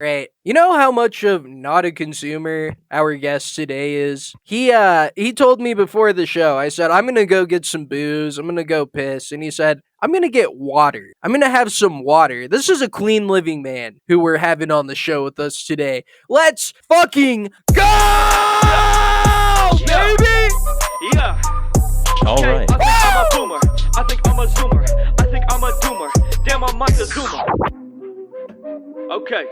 Right. You know how much of not a consumer our guest today is? He told me before the show, I said, I'm gonna go get some booze, I'm gonna go piss, and he said, I'm gonna get water. I'm gonna have some water. This is a clean living man who we're having on the show with us today. Let's fucking go! Baby! Yeah. All Okay, right. I think I'm a boomer. I think I'm a zoomer. I think I'm a doomer. Damn, I'm a zoomer. Okay.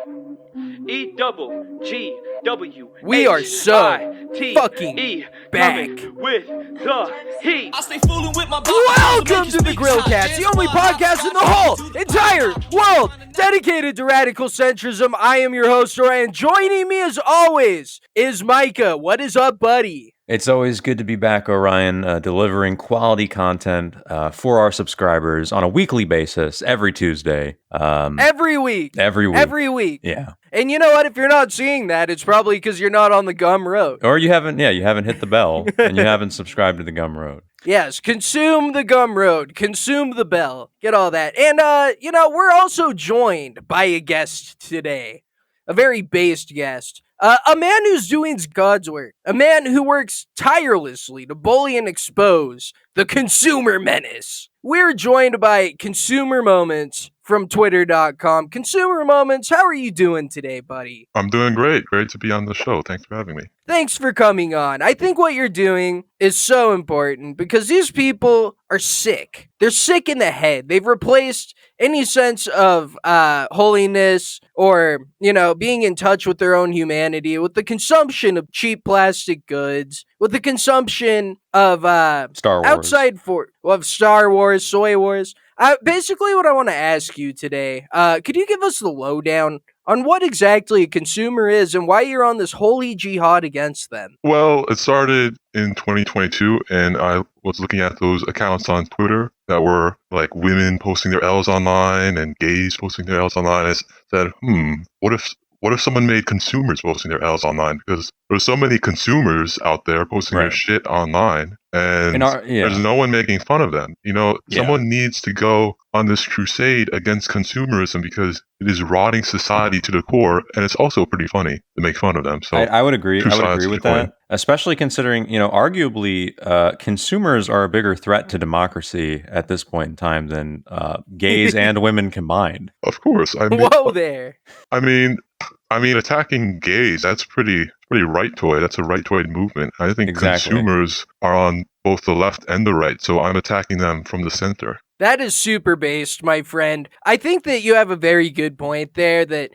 E-double-G-W. We are so fucking back. With the heat. I stay fooling with my Welcome to the Grillcast, the only podcast in the whole entire world dedicated to radical centrism. I am your host, Ryan. Joining me as always is Micah. What is up, buddy? It's always good to be back, Orion, delivering quality content for our subscribers on a weekly basis, every Tuesday. Every week. Every week. Yeah. And you know what? If you're not seeing that, it's probably because you're not on the Gum Road. Or you haven't hit the bell, and you haven't subscribed to the Gum Road. Yes, consume the Gum Road, consume the bell, get all that. And, we're also joined by a guest today, a very based guest. A man who's doing God's work. A man who works tirelessly to bully and expose the consumer menace. We're joined by Consumer Moments from Twitter.com. Consumer Moments, how are you doing today, buddy? I'm doing great. Great to be on the show. Thanks for having me. Thanks for coming on. I think what you're doing is so important because these people are sick. They're sick in the head. They've replaced any sense of holiness or, being in touch with their own humanity with the consumption of cheap plastic goods, with the consumption of Star Wars. Of Star Wars, Soy Wars. Basically, what I want to ask you today, could you give us the lowdown on what exactly a consumer is and why you're on this holy jihad against them? Well, it started in 2022, and I was looking at those accounts on Twitter that were like women posting their L's online and gays posting their L's online. And I said, what if someone made consumers posting their L's online? Because there's so many consumers out there posting their shit online, and there's no one making fun of them. Someone needs to go on this crusade against consumerism because it is rotting society to the core, and it's also pretty funny to make fun of them. So I would agree. I would agree with that, especially considering, arguably, consumers are a bigger threat to democracy at this point in time than gays and women combined. Of course. Whoa there. I mean, attacking gays, that's pretty right-toid. That's a right-toid movement. I think consumers are on both the left and the right, so I'm attacking them from the center. That is super based, my friend. I think that you have a very good point there that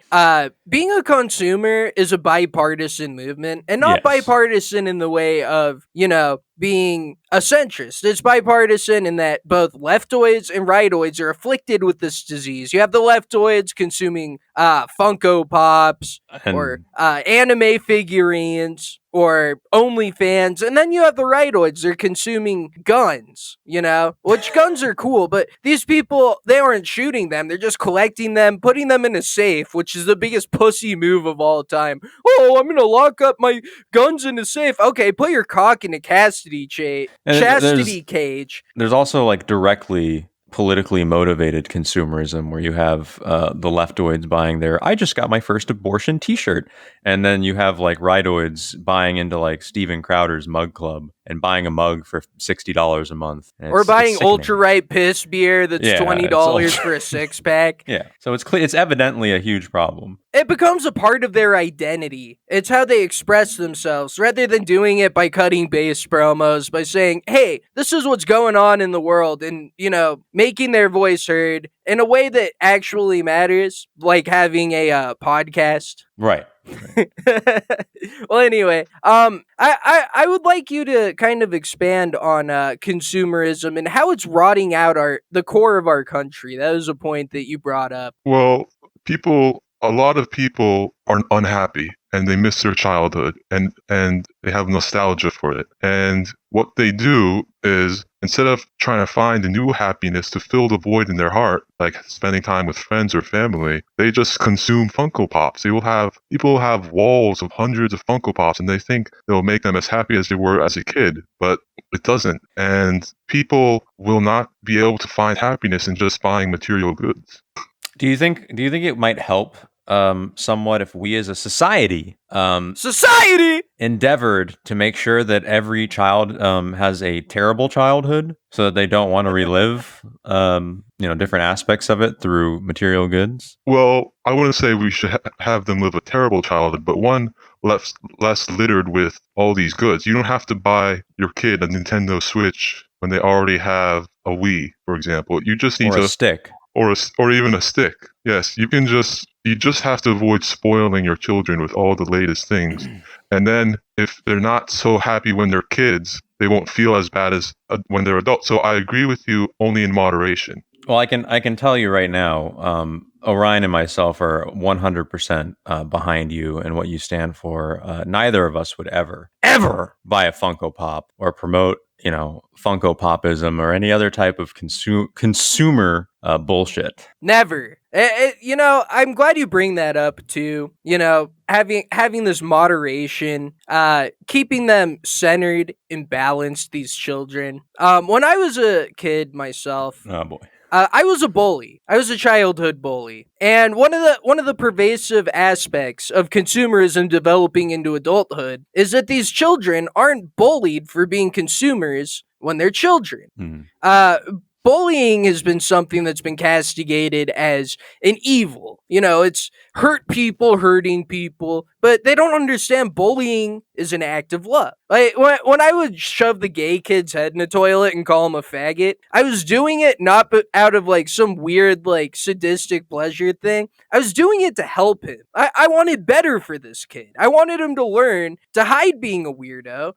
being a consumer is a bipartisan movement, and not bipartisan in the way of, being a centrist. It's bipartisan in that both leftoids and rightoids are afflicted with this disease. You have the leftoids consuming Funko Pops or anime figurines or OnlyFans, and then you have the rightoids. They're consuming guns, which guns are cool, but these people, they aren't shooting them. They're just collecting them, putting them in a safe, which is the biggest pussy move of all time. Oh, I'm going to lock up my guns in a safe. Okay, put your cock in a chastity cage. There's also like directly politically motivated consumerism where you have the leftoids buying their I just got my first abortion t-shirt, and then you have like rightoids buying into like Steven Crowder's mug club and buying a mug for $60 a month, or buying ultra right piss beer that's $20 for a six pack. Yeah, so it's evidently a huge problem. It becomes a part of their identity. It's how they express themselves, rather than doing it by cutting base promos, by saying, hey, this is what's going on in the world, and, making their voice heard in a way that actually matters, like having a podcast. Right. Well, anyway, I would like you to kind of expand on consumerism and how it's rotting out the core of our country. That was a point that you brought up. Well, a lot of people are unhappy and they miss their childhood and they have nostalgia for it. And what they do is, instead of trying to find a new happiness to fill the void in their heart, like spending time with friends or family, they just consume Funko Pops. People will have walls of hundreds of Funko Pops, and they think they'll make them as happy as they were as a kid, but it doesn't. And people will not be able to find happiness in just buying material goods. Do you think it might help somewhat if we as a society endeavored to make sure that every child has a terrible childhood so that they don't want to relive different aspects of it through material goods? Well, I wouldn't say we should have them live a terrible childhood, but one less littered with all these goods. You don't have to buy your kid a Nintendo Switch when they already have a Wii, for example. You just need a stick. Or even a stick. Yes, you just have to avoid spoiling your children with all the latest things. And then if they're not so happy when they're kids, they won't feel as bad as when they're adults. So I agree with you, only in moderation. Well, I can tell you right now, Orion and myself are 100% behind you and what you stand for. Neither of us would ever buy a Funko Pop or promote, Funko Popism or any other type of consumer bullshit. Never. I'm glad you bring that up too. Having this moderation, keeping them centered and balanced. These children. When I was a kid myself, oh boy. I was a bully. I was a childhood bully. And one of the pervasive aspects of consumerism developing into adulthood is that these children aren't bullied for being consumers when they're children. Bullying has been something that's been castigated as an evil. It's hurt people hurting people, but they don't understand bullying is an act of love. Like when I would shove the gay kid's head in a toilet and call him a faggot, I was doing it not out of like some weird like sadistic pleasure thing. I was doing it to help him. I wanted better for this kid. I wanted him to learn to hide being a weirdo.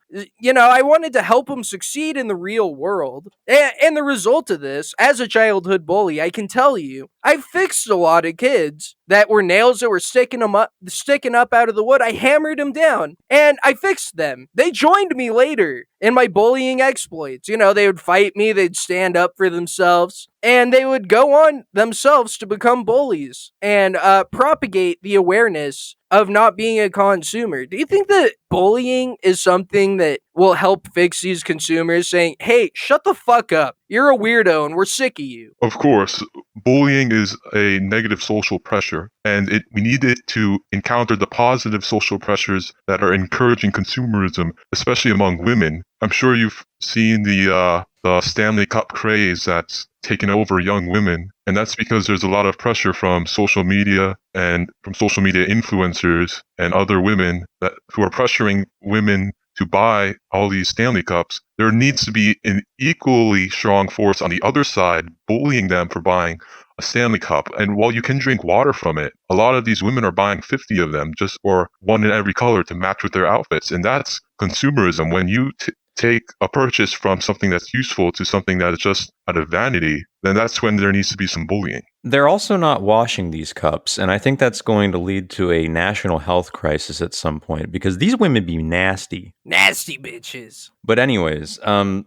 I wanted to help him succeed in the real world. And the result of this, as a childhood bully, I can tell you, I fixed a lot of kids that were nails that were sticking up out of the wood. I hammered them down and I fixed them. They joined me later in my bullying exploits. They would fight me, they'd stand up for themselves, and they would go on themselves to become bullies and propagate the awareness of not being a consumer. Do you think that bullying is something that will help fix these consumers saying, hey, shut the fuck up, you're a weirdo and we're sick of you? Of course, bullying is a negative social pressure, and we need it to encounter the positive social pressures that are encouraging consumerism, especially among women. I'm sure you've seen the Stanley Cup craze that's taken over young women, and that's because there's a lot of pressure from social media and from social media influencers and other women who are pressuring women to buy all these Stanley Cups. There needs to be an equally strong force on the other side bullying them for buying a Stanley Cup. And while you can drink water from it, a lot of these women are buying 50 of them, or one in every color to match with their outfits. And that's consumerism. When you take a purchase from something that's useful to something that is just out of vanity, then that's when there needs to be some bullying. They're also not washing these cups, and I think that's going to lead to a national health crisis at some point, because these women be nasty. Nasty bitches. But anyways, I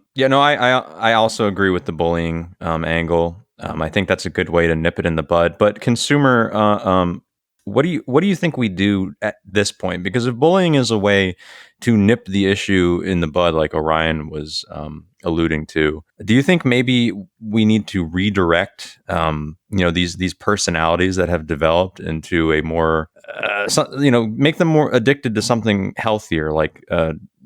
also agree with the bullying angle. I think that's a good way to nip it in the bud. But consumer, what do you think we do at this point? Because if bullying is a way to nip the issue in the bud, like Orion was alluding to, do you think maybe we need to redirect these personalities that have developed into a more make them more addicted to something healthier, like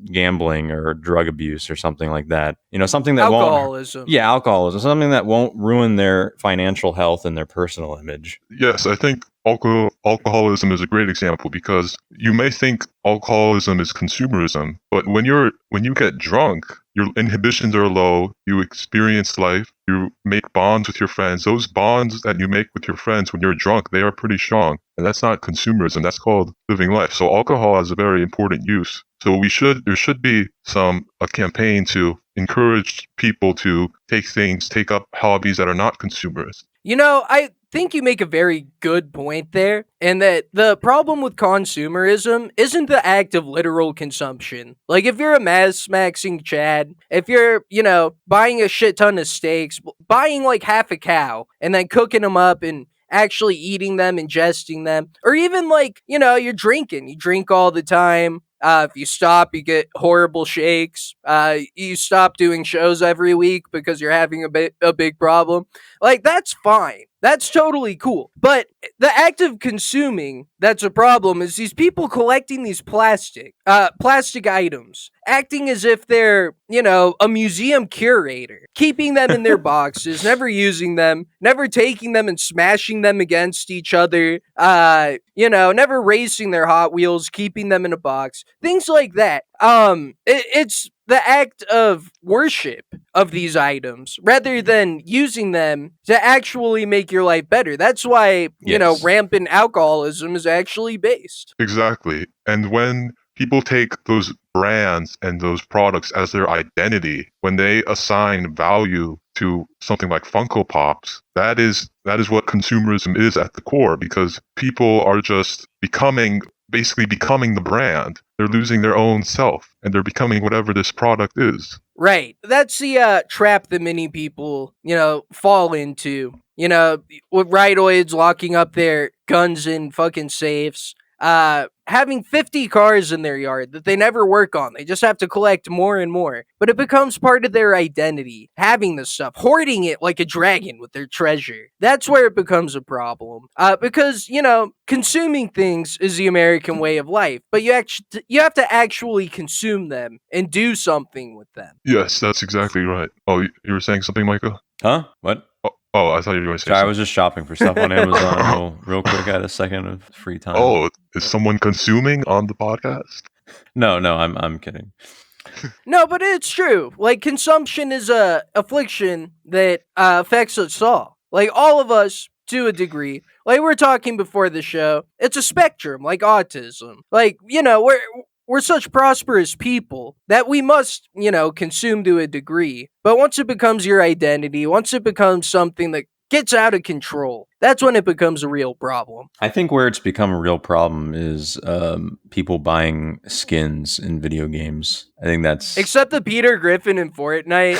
gambling or drug abuse or something like that? Something that alcoholism. Alcoholism, something that won't ruin their financial health and their personal image. Yes, I think alcoholism is a great example, because you may think alcoholism is consumerism, but when you get drunk, your inhibitions are low, you experience life, you make bonds with your friends. Those bonds that you make with your friends when you're drunk, they are pretty strong. And that's not consumerism, that's called living life. So alcohol has a very important use. So there should be a campaign to encourage people to take up hobbies that are not consumerist. I think you make a very good point there, and that the problem with consumerism isn't the act of literal consumption. Like, if you're a mass-maxing Chad, if you're, buying a shit ton of steaks, buying like half a cow, and then cooking them up and actually eating them, ingesting them, or even like, you're drinking. You drink all the time. If you stop, you get horrible shakes. You stop doing shows every week because you're having a big problem. Like, that's fine. That's totally cool. But the act of consuming that's a problem is these people collecting these plastic items, acting as if they're, a museum curator, keeping them in their boxes, never using them, never taking them and smashing them against each other, never racing their Hot Wheels, keeping them in a box, things like that. It's the act of worship of these items rather than using them to actually make your life better. That's why, rampant alcoholism is actually based. Exactly. And when people take those brands and those products as their identity, when they assign value to something like Funko Pops, that is what consumerism is at the core, because people are just basically becoming the brand. They're losing their own self, and they're becoming whatever this product is. Right. That's the trap that many people, fall into. With rightoids locking up their guns in fucking safes, having 50 cars in their yard that they never work on. They just have to collect more and more. But it becomes part of their identity, having this stuff, hoarding it like a dragon with their treasure. That's where it becomes a problem. Because, consuming things is the American way of life, but you have to actually consume them and do something with them. Yes, that's exactly right. Oh, you were saying something, Micah? Huh? What? Oh, I thought you were going to say Sorry, something. I was just shopping for stuff on Amazon real quick. I had a second of free time. Oh, is someone consuming on the podcast? No, I'm kidding. No, but it's true. Like, consumption is a affliction that affects us all. Like, all of us, to a degree. Like, we were talking before the show. It's a spectrum, like autism. Like, we're such prosperous people that we must, consume to a degree. But once it becomes your identity, once it becomes something that gets out of control, that's when it becomes a real problem. I think where it's become a real problem is people buying skins in video games. I think that's... Except the Peter Griffin in Fortnite.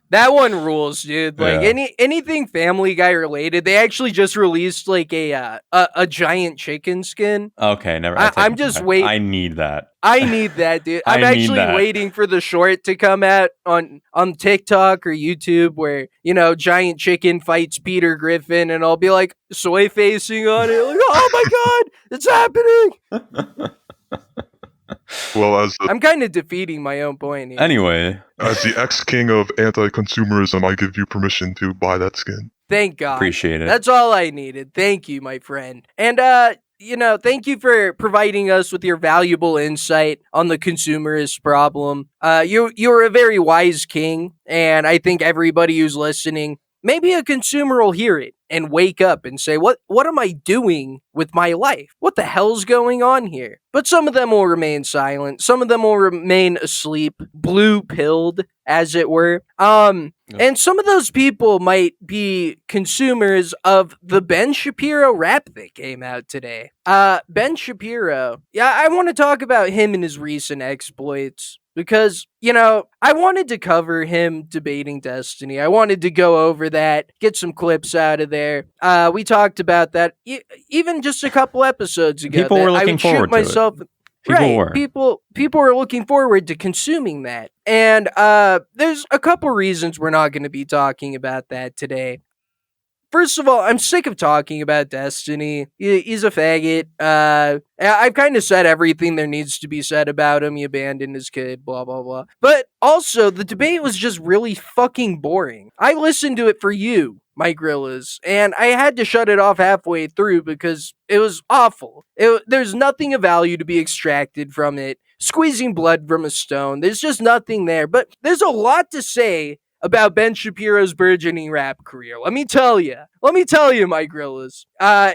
That one rules, dude. Like, anything Family Guy related, they actually just released like a giant chicken skin. Okay, never. I'm just waiting. I need that. I need that, dude. I'm actually waiting for the short to come out on TikTok or YouTube where, giant chicken fights Peter Griffin, and I'll be like soy facing on it. Like, oh my god, it's happening. Well, I'm kind of defeating my own point here. Anyway, as the ex-king of anti-consumerism, I give you permission to buy that skin. Thank God. Appreciate it. That's all I needed. Thank you, my friend. And thank you for providing us with your valuable insight on the consumerist problem. You're a very wise king, and I think everybody who's listening, maybe a consumer will hear it and wake up and say, what am I doing with my life? What the hell's going on here? But some of them will remain silent. Some of them will remain asleep, blue-pilled, as it were. And some of those people might be consumers of the Ben Shapiro rap that came out today. Ben Shapiro, I want to talk about him and his recent exploits. Because, I wanted to cover him debating Destiny. I wanted to go over that, get some clips out of there. We talked about that even just a couple episodes ago. People were looking forward to it. People were looking forward to consuming that. And there's a couple reasons we're not going to be talking about that today. First of all, I'm sick of talking about Destiny. He's a faggot. I've kind of said everything there needs to be said about him. He abandoned his kid, blah, blah, blah. But also, the debate was just really fucking boring. I listened to it for you, my Grillas, and I had to shut it off halfway through because it was awful. There's nothing of value to be extracted from it. Squeezing blood from a stone. There's just nothing there. But there's a lot to say about Ben Shapiro's burgeoning rap career. Let me tell you, my Grillas.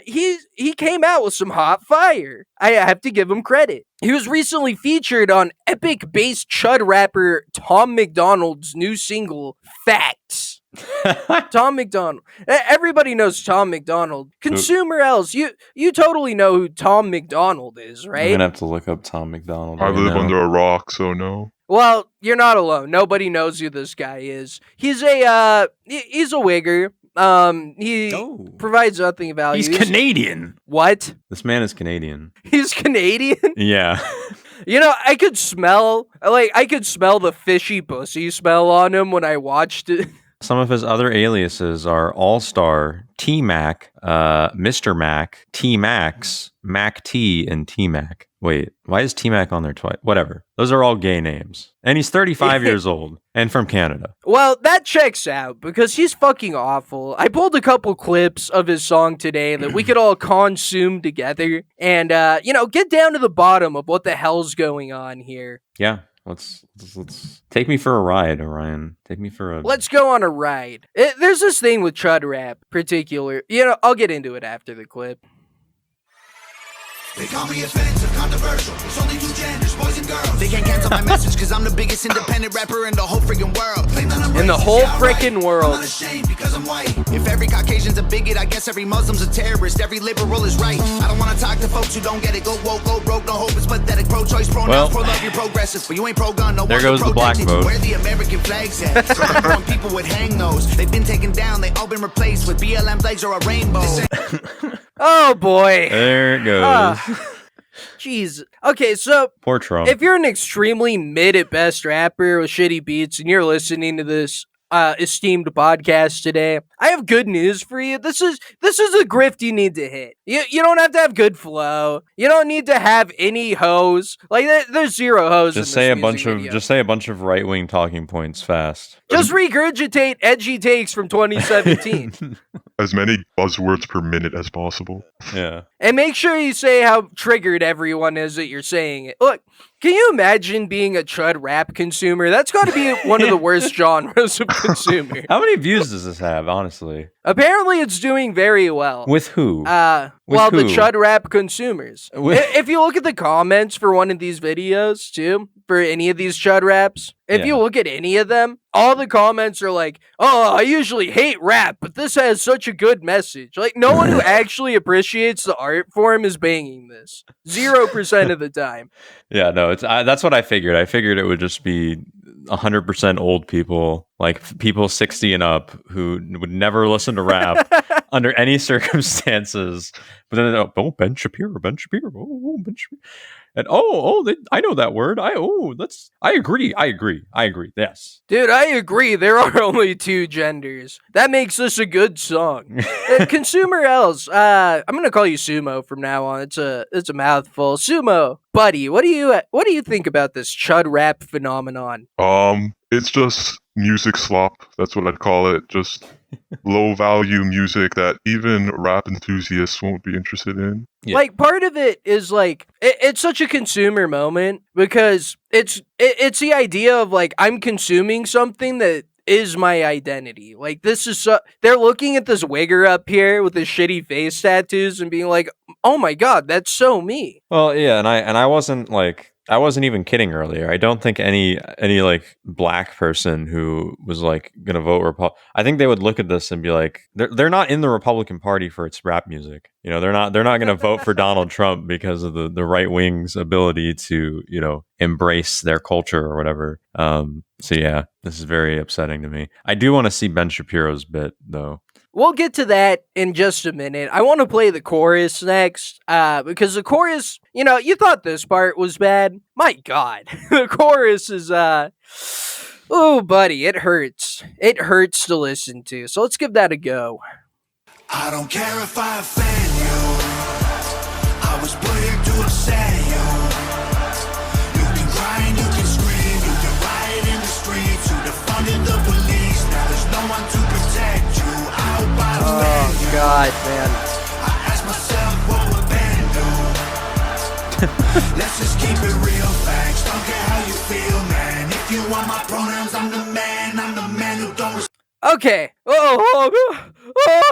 He came out with some hot fire. I have to give him credit. He was recently featured on epic-based chud rapper Tom McDonald's new single, Facts. Tom McDonald. Everybody knows Tom McDonald. ConsoomerLs, you totally know who Tom McDonald is, right? I'm gonna have to look up Tom McDonald. I live under a rock, so no. Well, you're not alone. Nobody knows who this guy is. He's a wigger. He provides nothing of value. He's Canadian. What? This man is Canadian. He's Canadian? Yeah. I could smell the fishy pussy smell on him when I watched it. Some of his other aliases are All-Star, T-Mac, Mr. Mac, T-Max, Mac T, and T-Mac. Wait, why is T-Mac on there twice? Whatever. Those are all gay names. And he's 35 years old and from Canada. Well, that checks out because he's fucking awful. I pulled a couple clips of his song today that we could all consume together and, get down to the bottom of what the hell's going on here. Yeah. Let's take me for a ride, Orion. Take me for a... Let's go on a ride. There's this thing with chud rap, particular. I'll get into it after the clip. They call me offensive, controversial. It's only two genders, boys and girls. They can't cancel my message because I'm the biggest independent rapper in the whole freaking world. In the whole freaking world. I'm not ashamed because I'm white. If every Caucasian's a bigot, I guess every Muslim's a terrorist. Every liberal is right. I don't want to talk to folks who don't get it. Go woke, go broke, no hope. It's pathetic. Pro-choice, pro-nouns, pro-love, you're progressive. But you ain't pro-gun, no. There goes the black vote. Where the American flags at? From people with hang nose. They've been taken down. They all been replaced with BLM flags or a rainbow. Oh boy. There it goes. Jeez. Okay, so poor Trump. If you're an extremely mid at best rapper with shitty beats and you're listening to this esteemed podcast today, I have good news for you. This is a grift you need to hit. You don't have to have good flow. You don't need to have any hoes. Like there's zero hoes. Just say a bunch of right-wing talking points fast. Just regurgitate edgy takes from 2017. As many buzzwords per minute as possible. Yeah. And make sure you say how triggered everyone is that you're saying it. Look, can you imagine being a chud rap consumer? That's got to be one of the worst genres of consumer. How many views does this have, honestly? Apparently it's doing very well. With who? The chud rap consumers. If you look at the comments for one of these videos, too, for any of these chud raps, if you look at any of them, all the comments are like, oh, I usually hate rap, but this has such a good message. Like, no one who actually appreciates the art form is banging this. 0% of the time. Yeah, no, that's what I figured. I figured it would just be 100% old people, like people 60 and up who would never listen to rap under any circumstances. But then, Ben Shapiro, Ben Shapiro. And I know that word. I agree. Yes. Dude, I agree. There are only two genders. That makes this a good song. ConsoomerLs. I'm gonna call you Sumo from now on. It's a mouthful. Sumo, buddy, what do you think about this chud rap phenomenon? It's just music slop. That's what I'd call it. Just low value music that even rap enthusiasts won't be interested in. Yeah. Like, part of it is like it's such a consumer moment because it's the idea of like I'm consuming something that is my identity. Like, this is they're looking at this wigger up here with his shitty face tattoos and being like, oh my god, that's so me. Well, yeah, and I wasn't even kidding earlier. I don't think any like black person who was like gonna vote Republican, I think they would look at this and be like, they're not in the Republican Party for its rap music. They're not gonna vote for Donald Trump because of the right wing's ability to embrace their culture or whatever. So yeah, this is very upsetting to me. I do want to see Ben Shapiro's bit though. We'll get to that in just a minute. I want to play the chorus next, because the chorus, you thought this part was bad. My God, the chorus is, oh, buddy, it hurts. It hurts to listen to. So let's give that a go. I don't care if I offend you. I was put here to upset you. You can cry and you can scream. You can riot in the streets. You defunded the police. Now there's no one to protect you. Oh, God, man. I ask myself what would Ben do. Let's just keep it real facts. Don't care how you feel, man. If you want my pronouns, I'm the man who don't. Okay. Oh,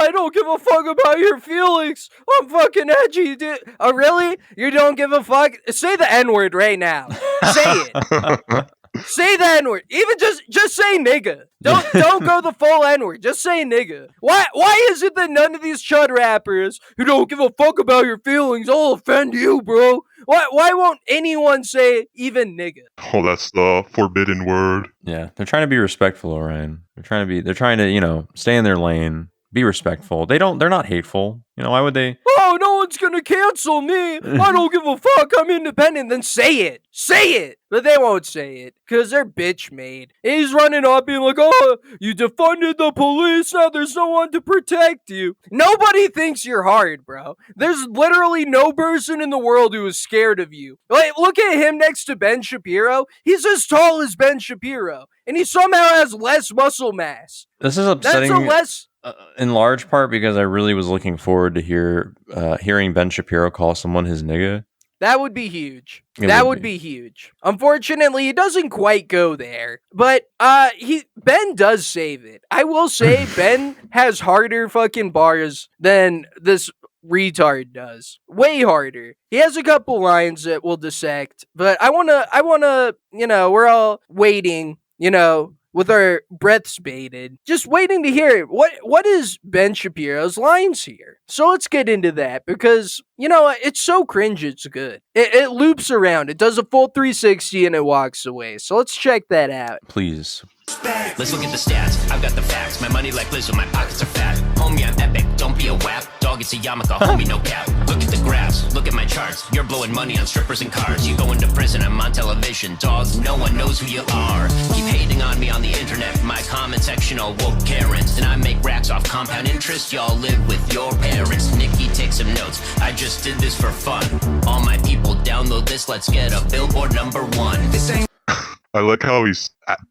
I don't give a fuck about your feelings. I'm fucking edgy, dude. Oh, really? You don't give a fuck? Say the N-word right now. Say it. Say the N-word. Even just say nigga. Don't go the full N-word. Just say nigga. Why is it that none of these chud rappers who don't give a fuck about your feelings all offend you, bro? Why won't anyone say even nigga? Oh, that's the forbidden word. Yeah, they're trying to be respectful, Orion. They're trying to, stay in their lane. Be respectful. They're not hateful. You know, why would they? Oh, no one's gonna cancel me. I don't give a fuck. I'm independent. Then say it. Say it. But they won't say it because they're bitch made. He's running up being like, oh, you defunded the police. Now there's no one to protect you. Nobody thinks you're hard, bro. There's literally no person in the world who is scared of you. Like, look at him next to Ben Shapiro. He's as tall as Ben Shapiro, and he somehow has less muscle mass. This is upsetting. That's a less... in large part because I really was looking forward to hearing Ben Shapiro call someone his nigga. That would be huge. That would be huge. Unfortunately, it doesn't quite go there. But Ben does save it. I will say Ben has harder fucking bars than this retard does. Way harder. He has a couple lines that will dissect, but I wanna, we're all waiting, with our breaths bated, just waiting to hear what is Ben Shapiro's lines here. So let's get into that because, it's so cringe it's good. It loops around, it does a full 360 and it walks away. So let's check that out. Please. Let's look at the stats. I've got the facts. My money like Lizzo, my pockets are fat. Homie, I'm epic. Don't be a wap. Dog, it's a yarmulke. Homie, no cap. Look at the graphs. Look at my charts. You're blowing money on strippers and cars. You go into prison. I'm on television. Dogs, no one knows who you are. Keep hating on me on the internet. My comment section all woke Karens. And I make racks off compound interest. Y'all live with your parents. Nikki, take some notes. I just did this for fun. All my people download this. Let's get a billboard #1. This ain't... I like how he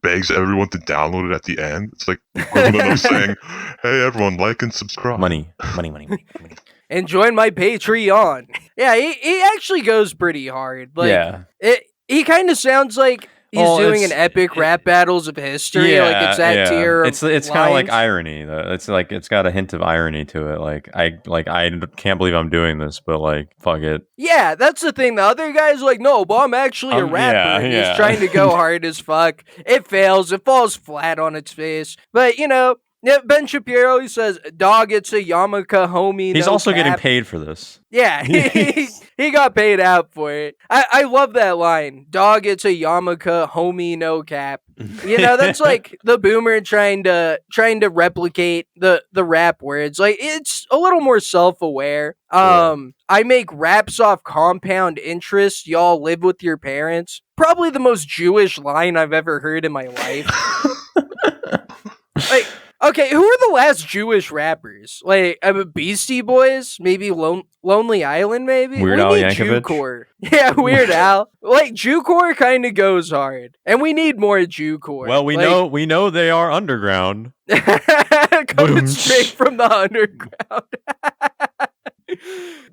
begs everyone to download it at the end. It's like the equivalent of saying, hey, everyone, like and subscribe. Money. And join my Patreon. Yeah, he actually goes pretty hard. Like, yeah. He kind of sounds like he's doing an epic rap battles of history. Yeah, like it's that tier. It's kind of like irony. Though. It's like it's got a hint of irony to it. Like I can't believe I'm doing this, but like fuck it. Yeah, that's the thing. The other guy's like, no, but I'm actually a rapper. Yeah. He's trying to go hard as fuck. It fails. It falls flat on its face. But yeah, Ben Shapiro, he says, dog, it's a yarmulke, homie. He's no also cap. getting paid for this. Yeah, he got paid out for it. I love that line. Dog, it's a yarmulke, homie, no cap. That's like the boomer trying to replicate the rap words. Like, it's a little more self-aware. I make raps off compound interest. Y'all live with your parents. Probably the most Jewish line I've ever heard in my life. Like, okay, who are the last Jewish rappers? Like, Beastie Boys? Maybe Lonely Island, maybe? Weird Al Yankovic? Jew-core. Yeah, Weird Al. Like, Jew-core kind of goes hard. And we need more Jew-core. Well, we know they are underground. Coming straight from the underground.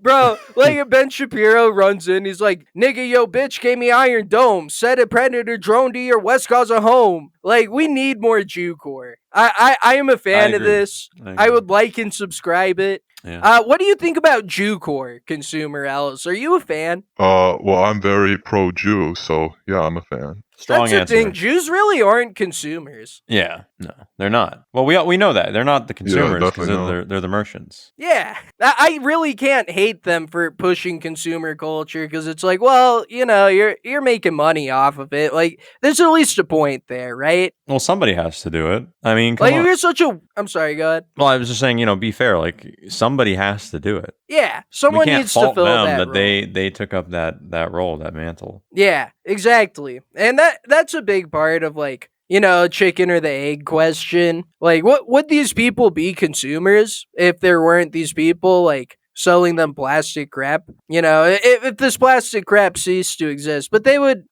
Bro, like Ben Shapiro runs in, he's like, nigga, yo, bitch gave me Iron Dome, set a Predator drone to your West Gaza home. Like, we need more Jew-core. I am a fan of this. I would like and subscribe it. Yeah. What do you think about Jew-core, ConsoomerLs? Are you a fan? Well, I'm very pro-Jew, so yeah, I'm a fan. Strong That's answer. The thing. Jews really aren't consumers. Yeah, no, they're not. Well, we know that they're not the consumers because Yeah, they're the merchants. Yeah, I really can't hate them for pushing consumer culture because it's like, well, you're making money off of it. Like, there's at least a point there, right? Well, somebody has to do it. I mean, come on. You're such a. I'm sorry, go ahead. Well, I was just saying, be fair. Like, somebody has to do it. Yeah, someone needs to fill that them role. They took up that role, that mantle. Yeah, exactly, and that's a big part of like, chicken or the egg question. Like, what would these people be consumers if there weren't these people like selling them plastic crap? If this plastic crap ceased to exist, but they would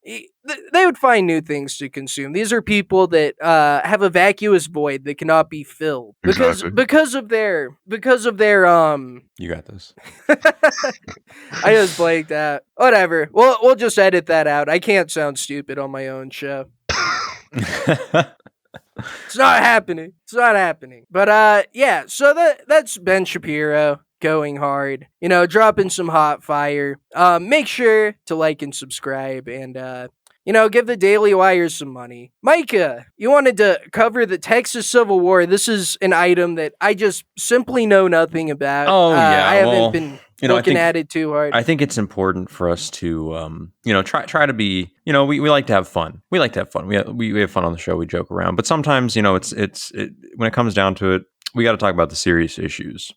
find new things to consume. These are people that have a vacuous void that cannot be filled because of their You got this. I just blanked out. Whatever. We'll just edit that out. I can't sound stupid on my own show. It's not happening. But yeah, so that's Ben Shapiro going hard, dropping some hot fire. Make sure to like and subscribe and give the Daily Wire some money. Micah, you wanted to cover the Texas Civil War. This is an item that I just simply know nothing about. Oh yeah, I haven't been looking at it too hard. I think it's important for us to, try to be, we like to have fun. We like to have fun. We have fun on the show. We joke around, but sometimes, it's when it comes down to it, we got to talk about the serious issues.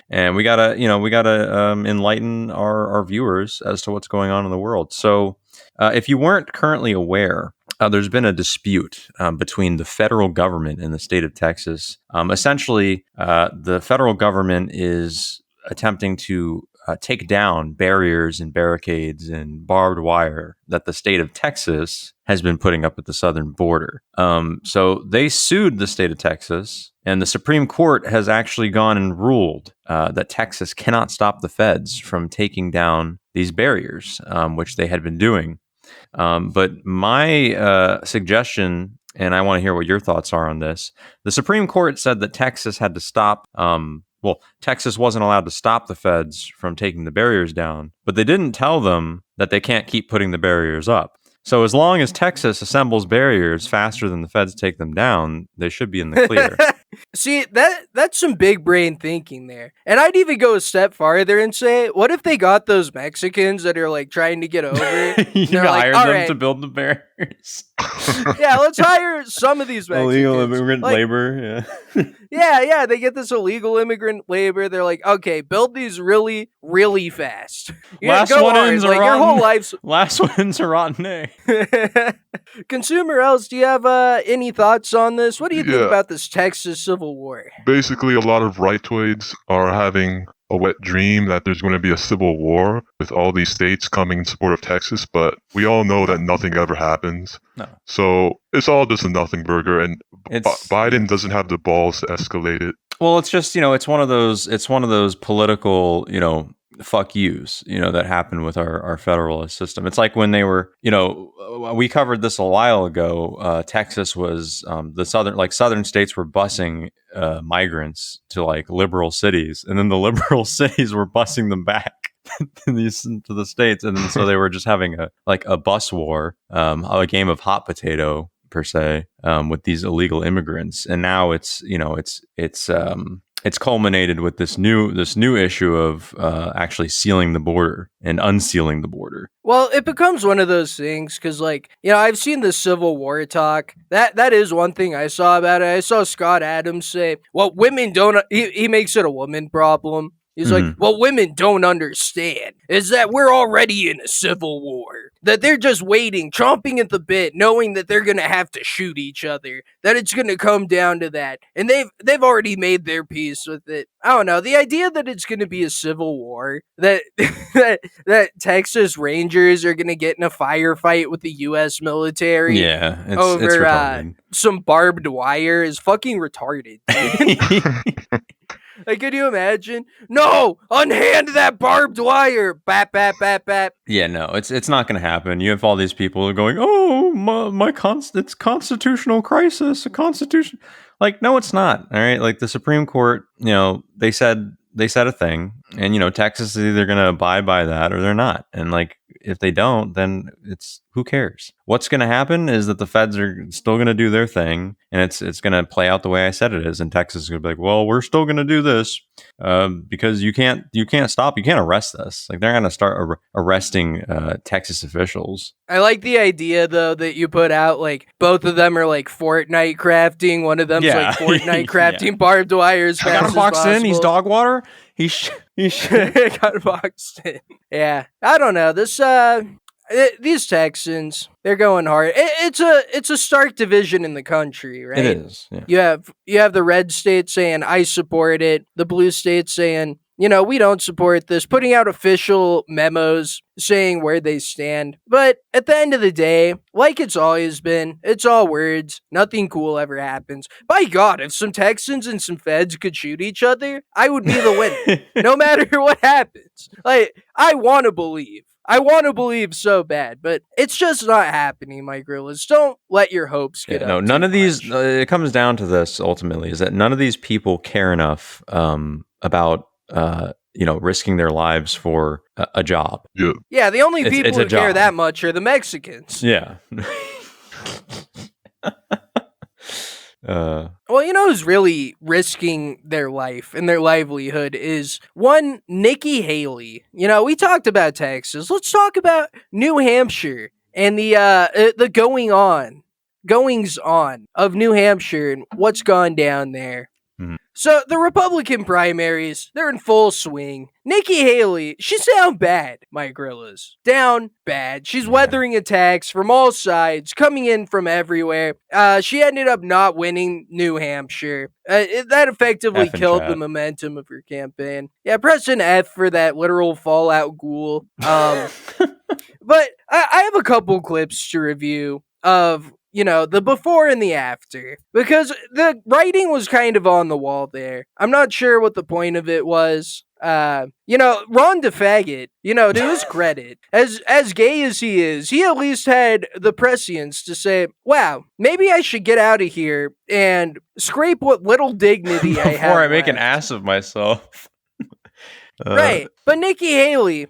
And we gotta enlighten our viewers as to what's going on in the world. So, if you weren't currently aware, there's been a dispute between the federal government and the state of Texas. Essentially, the federal government is attempting to take down barriers and barricades and barbed wire that the state of Texas has been putting up at the southern border. So they sued the state of Texas, and the Supreme Court has actually gone and ruled that Texas cannot stop the feds from taking down these barriers, which they had been doing. But my suggestion, and I want to hear what your thoughts are on this, the Supreme Court said that Texas had to stop. Texas wasn't allowed to stop the feds from taking the barriers down, but they didn't tell them that they can't keep putting the barriers up. So as long as Texas assembles barriers faster than the feds take them down, they should be in the clear. See, that's some big brain thinking there. And I'd even go a step farther and say, what if they got those Mexicans that are like trying to get over? You hire them to build the barriers. Yeah, let's hire some of these Mexicans. Illegal immigrant labor, yeah. They get this illegal immigrant labor. They're like, okay, build these really, really fast. Last one's a rotten egg. ConsoomerLs, do you have any thoughts on this? What do you think about this Texas Civil War? Basically, a lot of rightoids are having a wet dream that there's going to be a civil war with all these states coming in support of Texas, but we all know that nothing ever happens. No. So it's all just a nothing burger, and Biden doesn't have the balls to escalate it. Well, it's just, it's one of those political, fuck yous, that happened with our federalist system. It's like when they were, we covered this a while ago. Texas was the southern states were busing migrants to like liberal cities, and then the liberal cities were busing them back to the states, and then so they were just having a bus war, a game of hot potato per se, with these illegal immigrants, and now it's culminated with this new issue of actually sealing the border and unsealing the border. Well, it becomes one of those things because, I've seen the Civil War talk. That is one thing I saw about it. I saw Scott Adams say, well, women don't... He makes it a woman problem. He's like, what women don't understand is that we're already in a civil war. That they're just waiting, chomping at the bit, knowing that they're going to have to shoot each other. That it's going to come down to that. And they've already made their peace with it. I don't know. The idea that it's going to be a civil war, that Texas Rangers are going to get in a firefight with the U.S. military over some barbed wire is fucking retarded. Like, could you imagine? No! Unhand that barbed wire! Bap, bap, bap, bap. Yeah, no, it's not going to happen. You have all these people going, oh, it's constitutional crisis, a constitution. Like, no, it's not. All right. Like the Supreme Court, they said a thing, and, Texas is either going to abide by that or they're not. And like, if they don't, then who cares? What's going to happen is that the feds are still going to do their thing, and it's going to play out the way I said it is. And Texas is going to be like, well, we're still going to do this because you can't arrest us. Like, they're going to start arresting Texas officials. I like the idea though that you put out. Like, both of them are like Fortnite crafting. One of them's like Fortnite crafting barbed wires. I got him boxed in. He's dog water. He got boxed in. Yeah, I don't know. These Texans, they're going hard. It's a stark division in the country, right? It is. Yeah. You have the red state saying I support it, the blue state saying, we don't support this, putting out official memos saying where they stand. But at the end of the day, like it's always been, it's all words. Nothing cool ever happens. By God, if some Texans and some feds could shoot each other, I would be the winner. No matter what happens. Like, I want to believe so bad, but it's just not happening, my gorillas. Don't let your hopes get up. No, none of these, it comes down to this ultimately, is that none of these people care enough about risking their lives for a job. Yeah, the only people who care that much are the Mexicans. Yeah. Well, who's really risking their life and their livelihood is one Nikki Haley. We talked about Texas. Let's talk about New Hampshire and the goings on of New Hampshire and what's gone down there. So the Republican primaries, they're in full swing. Nikki Haley, she's down bad, my gorillas. Down bad. She's weathering attacks from all sides, coming in from everywhere. She ended up not winning New Hampshire. That effectively killed the momentum of her campaign. Yeah, press an F for that literal Fallout ghoul. But I have a couple clips to review of the before and the after. Because the writing was kind of on the wall there. I'm not sure what the point of it was. Ron DeFaggot, to his credit, as gay as he is, he at least had the prescience to say, wow, maybe I should get out of here and scrape what little dignity I have before I make left. an ass of myself. Right. But Nikki Haley,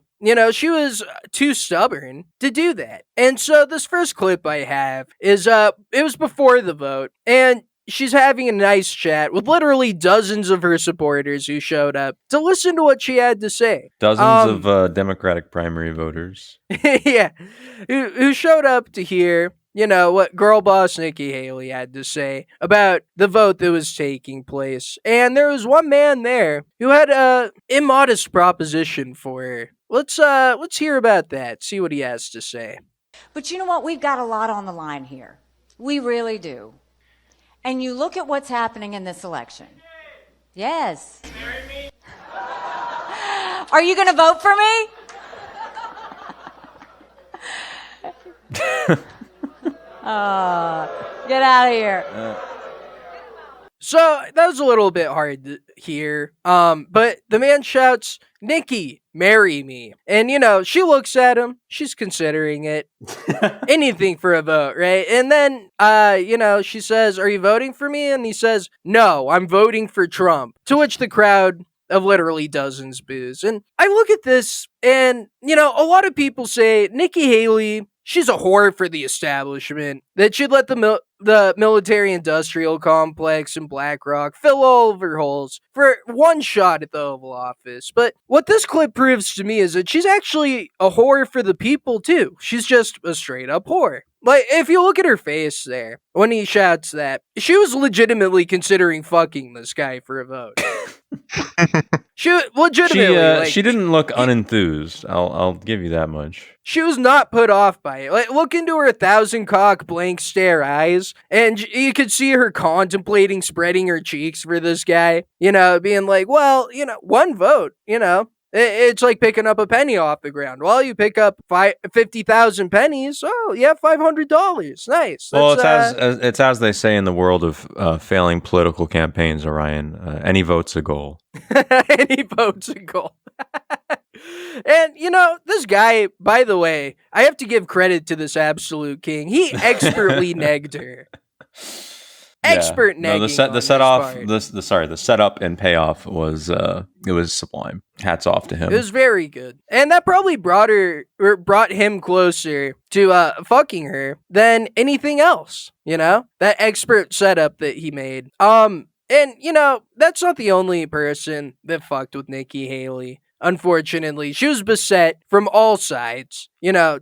she was too stubborn to do that. And so this first clip I have is, it was before the vote, and she's having a nice chat with literally dozens of her supporters who showed up to listen to what she had to say. Dozens of Democratic primary voters. Yeah. Who showed up to hear, what girl boss Nikki Haley had to say about the vote that was taking place. And there was one man there who had a immodest proposition for her. Let's hear about that. See what he has to say. But you know what? We've got a lot on the line here. We really do. And you look at what's happening in this election. Yes. Are you going to vote for me? Get out of here. So that was a little bit hard to hear. But the man shouts, "Nikki, marry me." And, she looks at him. She's considering it. Anything for a vote, right? And then, she says, "Are you voting for me?" And he says, "No, I'm voting for Trump." To which the crowd of literally dozens boos. And I look at this and, a lot of people say Nikki Haley, she's a whore for the establishment, that she'd let the military-industrial complex and BlackRock fill all of her holes for one shot at the Oval Office. But what this clip proves to me is that she's actually a whore for the people, too. She's just a straight-up whore. Like, if you look at her face there, when he shouts that, she was legitimately considering fucking this guy for a vote. She legitimately... She didn't look unenthused. I'll give you that much. She was not put off by it. Like, look into her 1,000-cock blank stare eyes, and you could see her contemplating spreading her cheeks for this guy. Being like, well, one vote, It's like picking up a penny off the ground. Well, you pick up 50,000 pennies. Oh, you have $500. Nice. Well, it's as they say in the world of failing political campaigns, Orion. Any vote's a goal. Any vote's a goal. And, this guy, by the way, I have to give credit to this absolute king. He expertly negged her. Expert negging. The setup and payoff was it was sublime. Hats off to him. It was very good, and that probably brought him closer to fucking her than anything else. That expert setup that he made. And that's not the only person that fucked with Nikki Haley. Unfortunately, she was beset from all sides,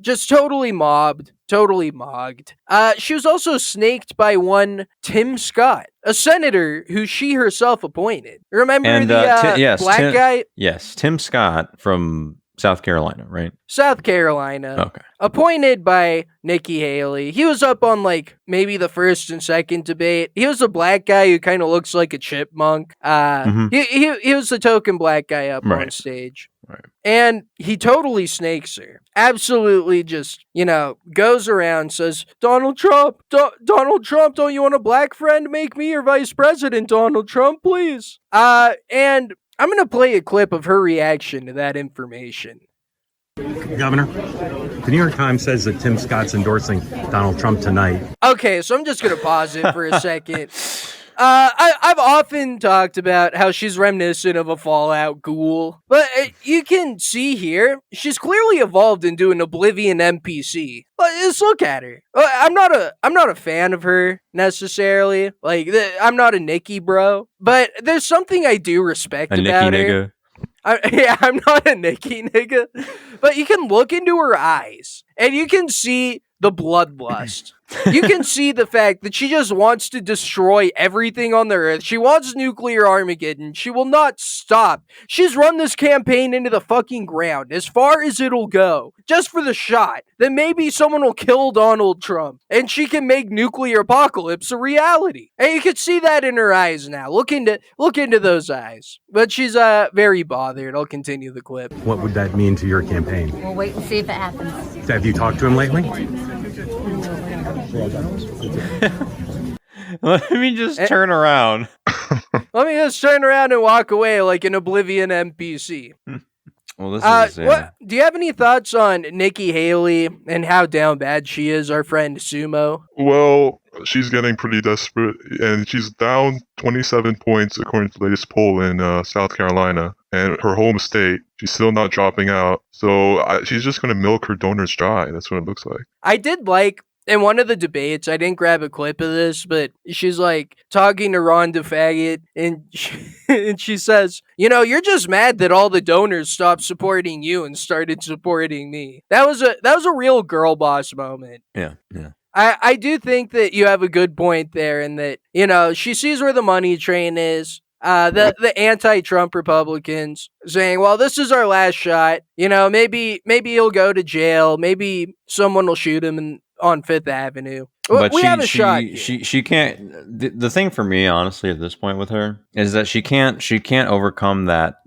just totally mobbed, totally mogged. She was also snaked by one Tim Scott, a senator who she herself appointed. Remember black guy? Yes, Tim Scott from South Carolina, right? South Carolina. Okay. Appointed by Nikki Haley. He was up on maybe the first and second debate. He was a black guy who kind of looks like a chipmunk. He was the token black guy up on stage. Right. And he totally snakes her. Absolutely just, goes around, says, Donald Trump, don't you want a black friend? Make me your vice president, Donald Trump, please. And I'm going to play a clip of her reaction to that information. Governor, the New York Times says that Tim Scott's endorsing Donald Trump tonight. Okay, so I'm just going to pause it for a second. I've often talked about how she's reminiscent of a Fallout ghoul, but you can see here, she's clearly evolved into an Oblivion NPC. Just look at her. I'm not a fan of her necessarily. I'm not a Nikki bro, but there's something I do respect about her. I'm not a Nikki nigga, but you can look into her eyes and you can see the bloodlust You can see the fact that she just wants to destroy everything on the earth. She wants nuclear Armageddon. She will not stop. She's run this campaign into the fucking ground as far as it'll go, just for the shot that maybe someone will kill Donald Trump and she can make nuclear apocalypse a reality. And you can see that in her eyes now. Look into those eyes. But she's very bothered. I'll continue the clip. What would that mean to your campaign? We'll wait and see if it happens. Have you talked to him lately? Let me just turn around. Let me just turn around and walk away like an Oblivion NPC. Well, this is... Do you have any thoughts on Nikki Haley and how down bad she is, our friend Sumo? Well, she's getting pretty desperate, and she's down 27 points according to the latest poll in South Carolina, and her home state. She's still not dropping out, so she's just going to milk her donors dry. That's what it looks like. I did like, in one of the debates, I didn't grab a clip of this, but she's like talking to Ron DeFaggot, and she says, you know, you're just mad that all the donors stopped supporting you and started supporting me. That was a real girl boss moment. Yeah. I do think that you have a good point there, in that, you know, she sees where the money train is. The anti-Trump Republicans saying, well, this is our last shot. You know, maybe he'll go to jail. Maybe someone will shoot him on Fifth Avenue. But we have a shot. She can't. The thing for me, honestly, at this point with her is that she can't overcome that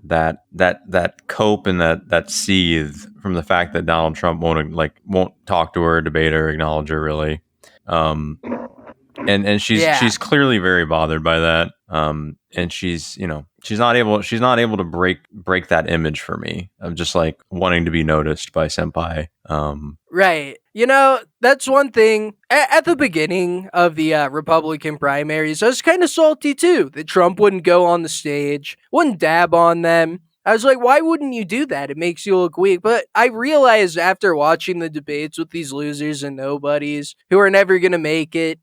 cope and that seethe from the fact that Donald Trump won't talk to her, debate her, acknowledge her, really. And she's clearly very bothered by that. And she's not able to break that image for me of just like wanting to be noticed by senpai. Right. You know, that's one thing. At the beginning of the Republican primaries, I was kind of salty too that Trump wouldn't go on the stage, wouldn't dab on them. I was like, why wouldn't you do that? It makes you look weak. But I realized after watching the debates with these losers and nobodies who are never going to make it,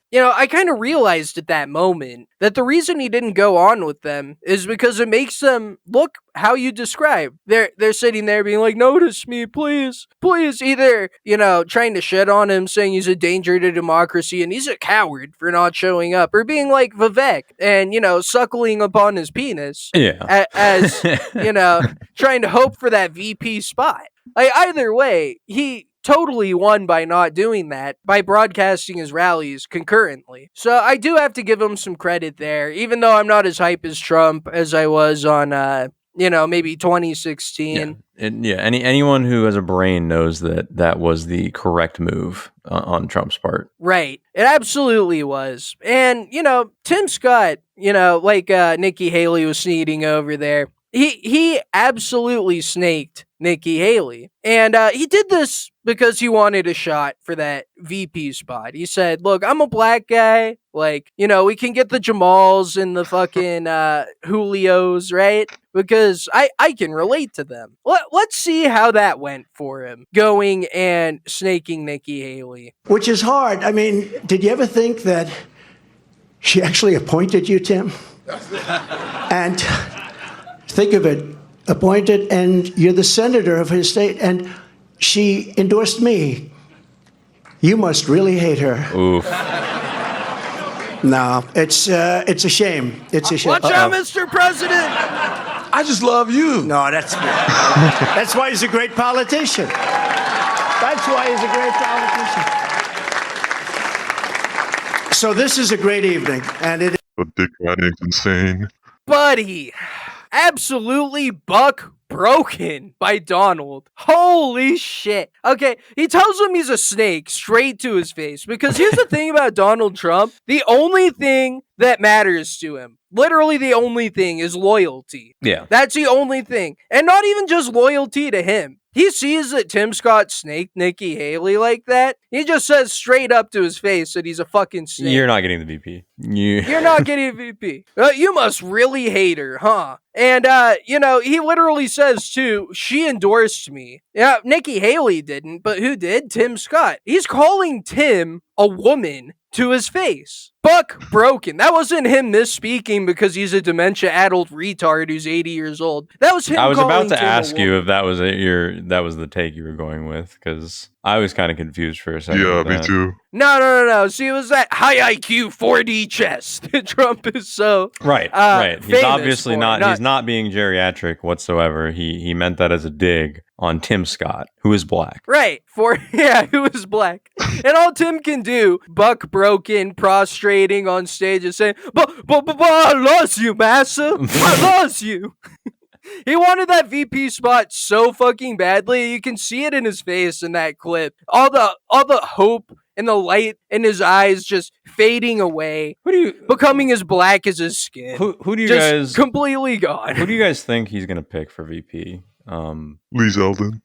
you know, I kind of realized at that moment that the reason he didn't go on with them is because it makes them look how you describe. They're sitting there being like, notice me, please, please. Either, you know, trying to shit on him, saying he's a danger to democracy and he's a coward for not showing up, or being like Vivek and, you know, suckling upon his penis. Yeah. As you know, trying to hope for that VP spot. Like, either way, he totally won by not doing that, by broadcasting his rallies concurrently. So I do have to give him some credit there, even though I'm not as hype as Trump as I was on, you know, maybe 2016. Yeah. Anyone who has a brain knows that was the correct move on Trump's part. Right. It absolutely was. And, you know, Tim Scott, you know, like Nikki Haley was sneaking over there, he absolutely snaked Nikki Haley. And he did this because he wanted a shot for that VP spot. He said, look, I'm a black guy. Like, you know, we can get the Jamals and the fucking Julios, right? Because I can relate to them. Let's see how that went for him, going and snaking Nikki Haley. Which is hard. I mean, did you ever think that she actually appointed you, Tim? And think of it, appointed, and you're the senator of her state, and she endorsed me. You must really hate her. Oof. No, it's a shame. It's a shame. Watch out, Mr. President! I just love you. No, that's why he's a great politician. That's why he's a great politician. So this is a great evening, and it. But Dick Riding's insane. Buddy, absolutely buck broken by Donald. Holy shit. Okay, he tells him he's a snake straight to his face, because here's the thing about Donald Trump. The only thing that matters to him, literally the only thing, is loyalty. Yeah. That's the only thing. And not even just loyalty to him. He sees that Tim Scott snaked Nikki Haley like that. He just says straight up to his face that he's a fucking snake. You're not getting the VP. You're not getting a VP. You must really hate her, huh? And, you know, he literally says, too, she endorsed me. Yeah, Nikki Haley didn't, but who did? Tim Scott. He's calling Tim a woman to his face. Buck broken. That wasn't him misspeaking because he's a dementia-addled retard who's 80 years old. That was him. I was about to Tim ask you if that was that was the take you were going with, because I was kind of confused for a second. Yeah, me too. No. See, it was that high IQ 4D chess that Trump is so right. He's obviously not. He's not being geriatric whatsoever. He meant that as a dig on Tim Scott, who is black. Right. Who is black. And all Tim can do, buck broken, prostrating on stage and saying, but I lost you, massa. I lost you. He wanted that VP spot so fucking badly. You can see it in his face in that clip. All the hope and the light in his eyes just fading away. Becoming as black as his skin. Who do you just guys completely gone? Who do you guys think he's gonna pick for VP? Lee Zeldin.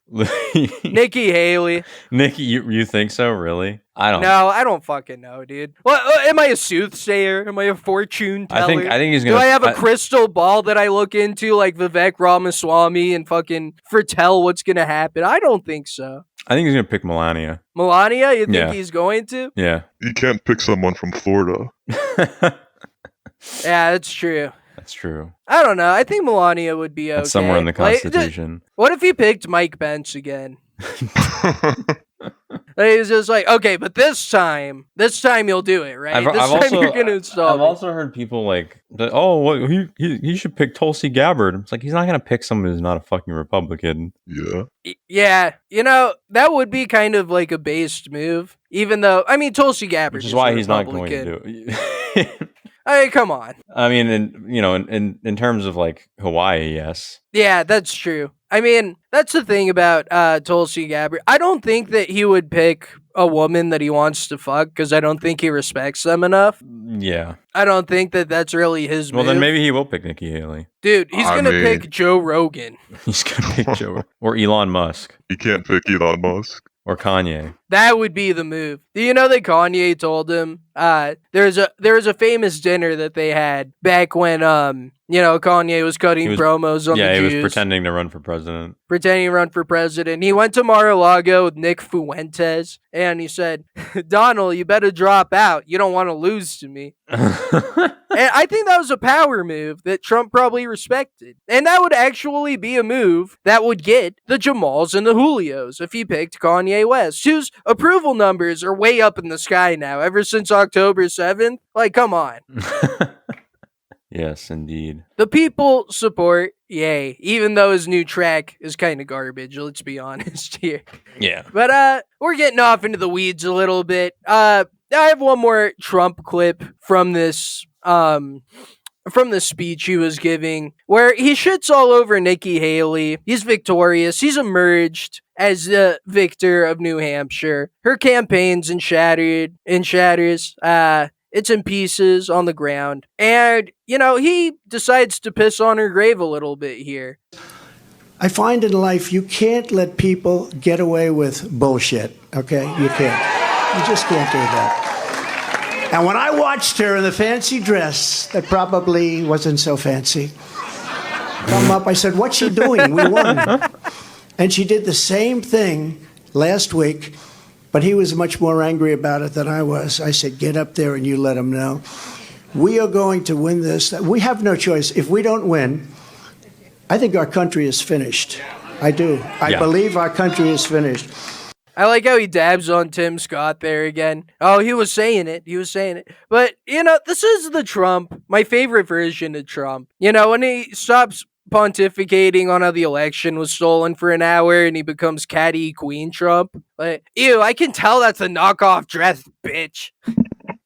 Nikki Haley. Nikki, you think so? Really? I don't. No, I don't fucking know, dude. Well, am I a soothsayer? Am I a fortune teller? I think he's gonna. Do I have a crystal ball that I look into like Vivek Ramaswamy and fucking foretell what's gonna happen? I don't think so. I think he's gonna pick Melania. Melania? You think he's going to? Yeah. You can't pick someone from Florida. Yeah, that's true. That's true. I don't know. I think Melania would be okay. That's somewhere in the Constitution. What if he picked Mike Pence again? He's just like, okay, but this time you'll do it, right? I've also heard people like, he should pick Tulsi Gabbard. It's like, he's not going to pick someone who's not a fucking Republican. Yeah. Yeah, that would be kind of like a based move, even though, I mean, Tulsi Gabbard Which is why he's not going to do it. I mean, come on. I mean, in terms of like Hawaii, yes. Yeah, that's true. I mean, that's the thing about Tulsi Gabbard. I don't think that he would pick a woman that he wants to fuck because I don't think he respects them enough. Yeah. I don't think that that's really his move. Well, then maybe he will pick Nikki Haley. Dude, he's going to pick Joe Rogan. He's going to pick Joe or Elon Musk. He can't pick Elon Musk. Or Kanye. That would be the move. Do you know that Kanye told him there was a famous dinner that they had back when Kanye was cutting promos on the Jews. Yeah, he was pretending to run for president. He went to Mar-a-Lago with Nick Fuentes and he said, "Donald, you better drop out. You don't want to lose to me." And I think that was a power move that Trump probably respected. And that would actually be a move that would get the Jamals and the Julios if he picked Kanye West, whose approval numbers are way up in the sky now ever since October 7th. Like, come on. Yes, indeed. The people support Ye, even though his new track is kind of garbage, let's be honest here. Yeah. But we're getting off into the weeds a little bit. I have one more Trump clip from this from the speech he was giving where he shits all over Nikki Haley. He's victorious. He's emerged as the victor of New Hampshire. Her campaign's in shatters. It's in pieces on the ground. And, he decides to piss on her grave a little bit here. I find in life you can't let people get away with bullshit, okay? You can't. You just can't do that. And when I watched her in the fancy dress that probably wasn't so fancy come up, I said, "What's she doing? We won." And she did the same thing last week, but he was much more angry about it than I was. I said, "Get up there and you let him know. We are going to win this. We have no choice. If we don't win, I think our country is finished. I do. I believe our country is finished." I like how he dabs on Tim Scott there again. Oh, he was saying it. But, this is the Trump, my favorite version of Trump. When he stops pontificating on how the election was stolen for an hour and he becomes catty Queen Trump. Like, ew, I can tell that's a knockoff dress, bitch.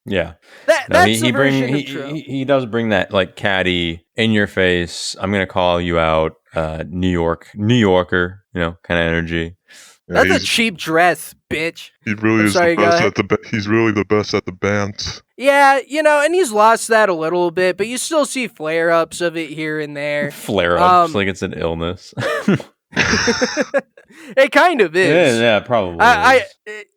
Yeah. That's the version of Trump. He does bring that, like, catty, in your face, I'm going to call you out, New Yorker, kind of energy. Yeah, that's a cheap dress, bitch. He really is the best he's really the best at the bands. Yeah, and he's lost that a little bit, but you still see flare-ups of it here and there. Flare-ups, like it's an illness. It kind of is. Yeah, probably.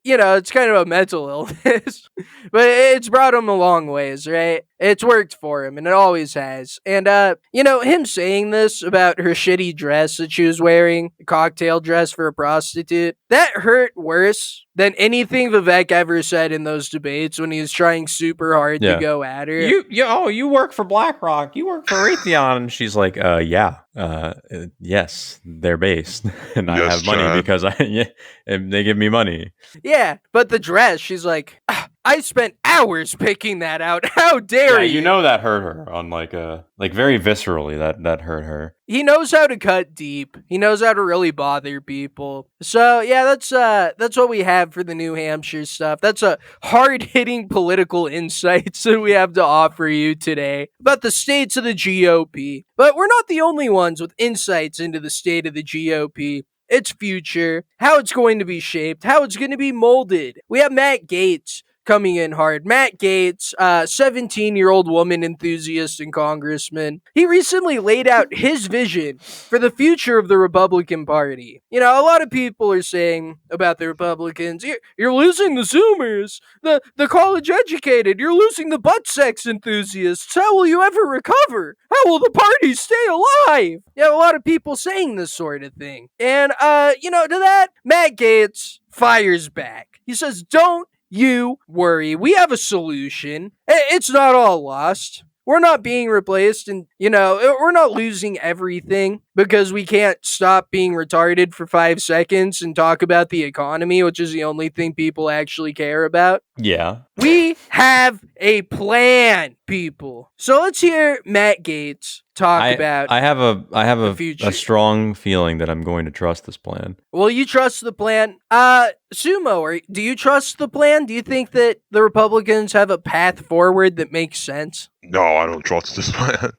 it's kind of a mental illness, but it's brought him a long ways, right? It's worked for him, and it always has. And, him saying this about her shitty dress that she was wearing, a cocktail dress for a prostitute, that hurt worse than anything Vivek ever said in those debates when he was trying super hard to go at her. You work for BlackRock, you work for Raytheon, and she's like, yes, they're based, and I have money because they give me money. Yeah, but the dress, she's like, I spent hours picking that out. How dare you? You know that hurt her on like very viscerally. That hurt her. He knows how to cut deep. He knows how to really bother people. So yeah, that's what we have for the New Hampshire stuff. That's a hard-hitting political insights that we have to offer you today about the states of the GOP. But we're not the only ones with insights into the state of the GOP. Its future, how it's going to be shaped, how it's going to be molded. We have Matt Gaetz coming in hard. Matt Gaetz, 17-year-old woman enthusiast and congressman. He recently laid out his vision for the future of the Republican Party. A lot of people are saying about the Republicans, you're losing the Zoomers, the college educated, you're losing the butt sex enthusiasts. How will you ever recover? How will the party stay alive? A lot of people saying this sort of thing. And, to that, Matt Gaetz fires back. He says, don't you worry. We have a solution. It's not all lost. We're not being replaced, and, we're not losing everything because we can't stop being retarded for 5 seconds and talk about the economy, which is the only thing people actually care about. Yeah. We have a plan, people. So let's hear Matt Gaetz talk about I have a strong feeling that I'm going to trust this plan. Well, you trust the plan. Sumo, do you trust the plan? Do you think that the Republicans have a path forward that makes sense? No, I don't trust this plan.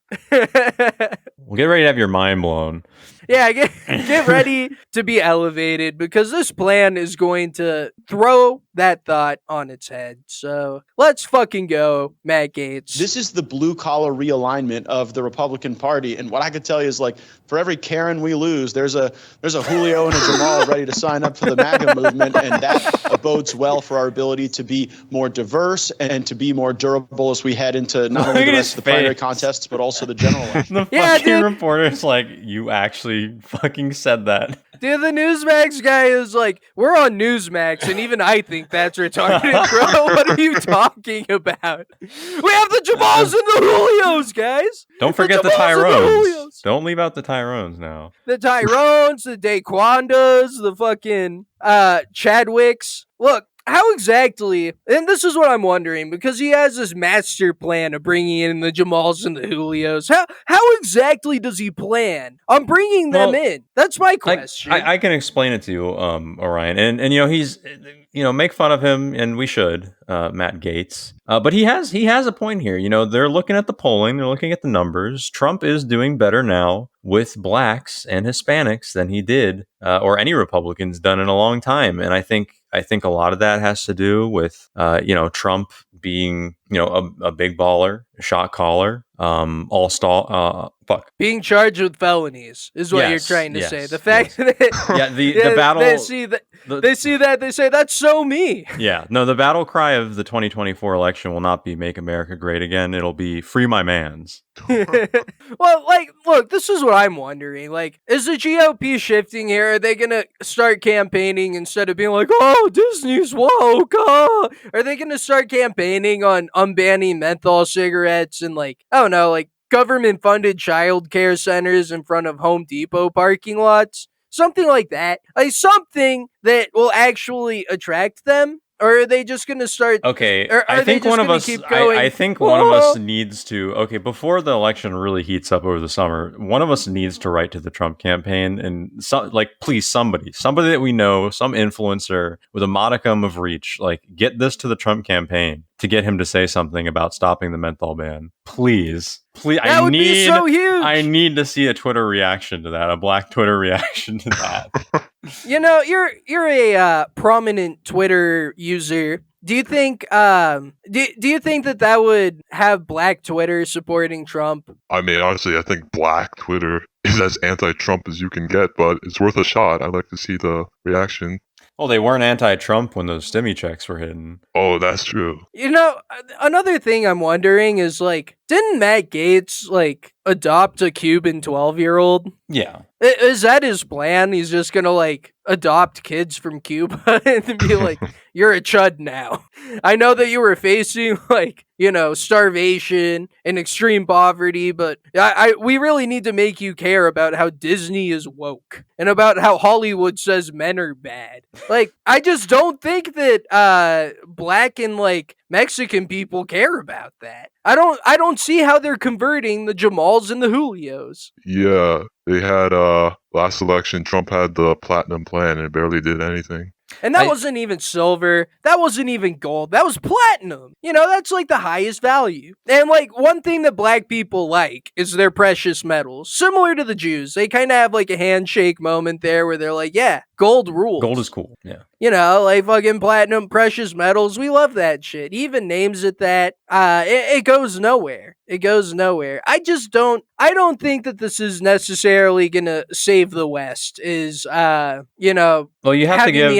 Well, get ready to have your mind blown. Yeah, get ready to be elevated because this plan is going to throw that thought on its head. So let's fucking go, Matt Gaetz. This is the blue collar realignment of the Republican Party. And what I could tell you is, like, for every Karen we lose, there's a Julio and a Jamal ready to sign up for the MAGA movement. And that bodes well for our ability to be more diverse and to be more durable as we head into not only the rest of the primary contests, but also the general election. The fucking reporter's like, you actually fucking said that. Dude, the Newsmax guy is like, we're on Newsmax, and even I think that's retarded, bro. What are you talking about? We have the Jamals and the Julios, guys. Don't forget the Tyrones. Don't leave out the Tyrones now. The Tyrones, the Daquandas, the fucking Chadwicks. Look, how exactly, and this is what I'm wondering, because he has this master plan of bringing in the Jamals and the Julios. How exactly does he plan on bringing them in? That's my question. I can explain it to you, Orion. And he's, make fun of him, and we should, Matt Gaetz. But he has a point here. They're looking at the polling, they're looking at the numbers. Trump is doing better now with blacks and Hispanics than he did, or any Republican's done in a long time. And I think a lot of that has to do with, Trump being, a big baller, a shot caller, being charged with felonies is what you're trying to say. The fact that the battle, they see that, they say that's so me. Yeah, no, the battle cry of the 2024 election will not be "Make America Great Again." It'll be "Free my mans." Well, look, this is what I'm wondering. Is the GOP shifting here? Are they gonna start campaigning instead of being like, "Oh, Disney's woke"? Oh. Are they gonna start campaigning on unbanning menthol cigarettes and government-funded child care centers in front of Home Depot parking lots? Something like that. Something that will actually attract them? Or are they just going to start... Okay, I think one of us needs to... Okay, before the election really heats up over the summer, one of us needs to write to the Trump campaign and, please, somebody that we know, some influencer with a modicum of reach, get this to the Trump campaign to get him to say something about stopping the menthol ban. Please. That would be so huge. I need to see a Twitter reaction to that, a black Twitter reaction to that. You're a prominent Twitter user. Do you think do you think that would have black Twitter supporting Trump? I mean, honestly, I think black Twitter is as anti-Trump as you can get, but it's worth a shot. I'd like to see the reaction. Well, they weren't anti-Trump when those stimmy checks were hidden. Oh, that's true. You know, another thing I'm wondering is, like, didn't Matt Gaetz, like, adopt a Cuban 12-year-old? Yeah. Is that his plan? He's just gonna, like, adopt kids from Cuba and be like, you're a chud now. I know that you were facing, like, you know, starvation and extreme poverty, but we really need to make you care about how Disney is woke and about how Hollywood says men are bad. Like, I just don't think that black and, like, Mexican people care about that. I don't see how they're converting the Jamals and the Julios. Yeah, they had last election. Trump had the platinum plan and it barely did anything. And that wasn't even silver. That wasn't even gold. That was platinum. You know, that's like the highest value. And like one thing that black people like is their precious metals. Similar to the Jews. They kind of have like a handshake moment there where they're like, yeah, gold rules. Gold is cool. Yeah. You know, like fucking platinum, precious metals. We love that shit. He even names it that. It goes nowhere. It goes nowhere. I don't think that this is necessarily gonna save the West. You know, well, you have to give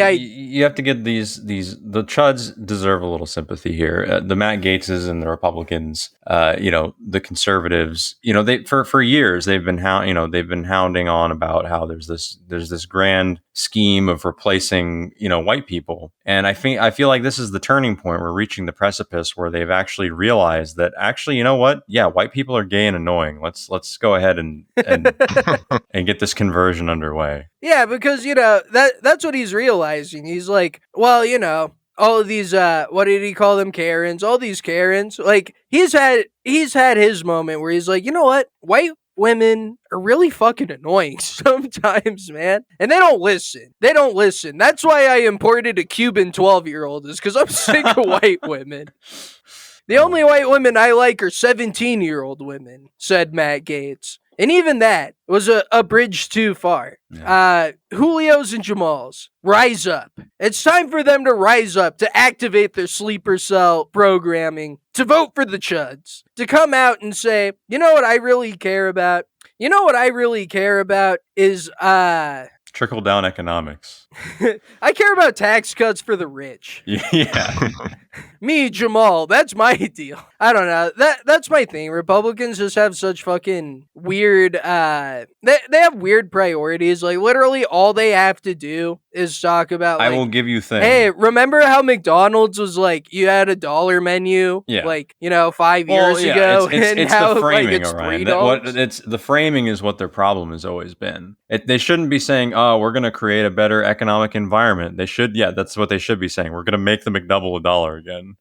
the chuds deserve a little sympathy here. The Matt Gaetzes and the Republicans, you know, the conservatives, you know, they for years they've been hounding on about how there's this grand scheme of replacing, you know, white people. And I feel like this is the turning point. We're reaching the precipice where they've actually realized that actually, you know what? Yeah, white people are gay and annoying. Let's go ahead and and get this conversion underway. Yeah, because you know that's what he's realizing. He's like, well, you know, all of these what did he call them, Karens? All these Karens. Like he's had his moment where he's like, you know what? White women are really fucking annoying sometimes, man. And they don't listen. That's why I imported a Cuban 12-year-old, is because I'm sick of white women. The only white women I like are 17-year-old women, said Matt Gaetz. And even that was a bridge too far. Yeah. Julios and Jamals, rise up. It's time for them to rise up, to activate their sleeper cell programming, to vote for the chuds, to come out and say, you know what I really care about? You know what I really care about is, trickle down economics. I care about tax cuts for the rich. Yeah. Me, Jamal, that's my deal. I don't know. That's my thing. Republicans just have such fucking weird, they have weird priorities. Like, literally all they have to do is talk about, like, I will give you things. Hey, remember how McDonald's was like, you had a $1 menu? Yeah. Like, you know, 5 years ago? It's now, the framing, like, it's $3. The framing is what their problem has always been. They shouldn't be saying, oh, we're going to create a better economic environment. They should, that's what they should be saying. We're going to make the McDouble $1 again.